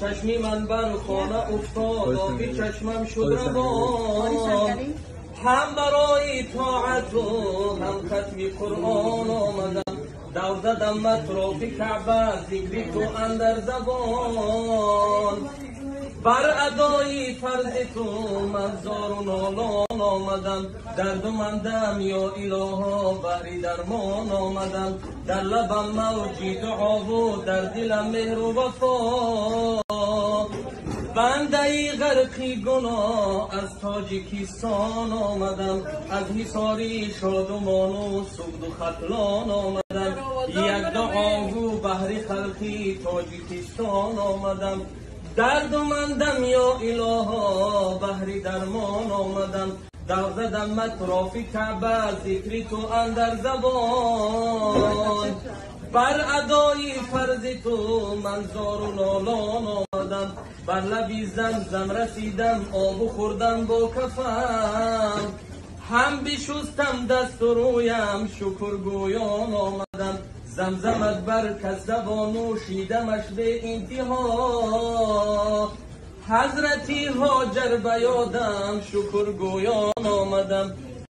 چشمی من بر خانه افتاد آبی چشمم شد روان، هم برای طاعت و هم ختمی قرآن آمدم، دور زدم اطراف کعبه ذکری تو اندر زبان، بر ادای فرض تو من زار و نالان آمدم، دردمندم یا الها بهر درمان آمدم، در لبم موجی دعا و در دلم مهر و وفا، بنده غرقی گناه از تاجیکستان آمدم، از حصاری شادمان و سود و ختلان آمدم، یک دعاگو بهر خلقی تاجیکستان آمدم، دردمندم یا الها بهر درمان آمدم، دور زدم اطراف کعبه ذکری تو اندر زبان، بر ادای فرض تو من زار و نالان آمدم، بر لبی زمزم رسیدم آب خوردم با کفم، هم بشستم دست و رویم شکر گویان آمدم، زمزمت بر کس زبان نوشیدمش به انتها، حضرتی هاجر به یادم شکر گویان آمدم،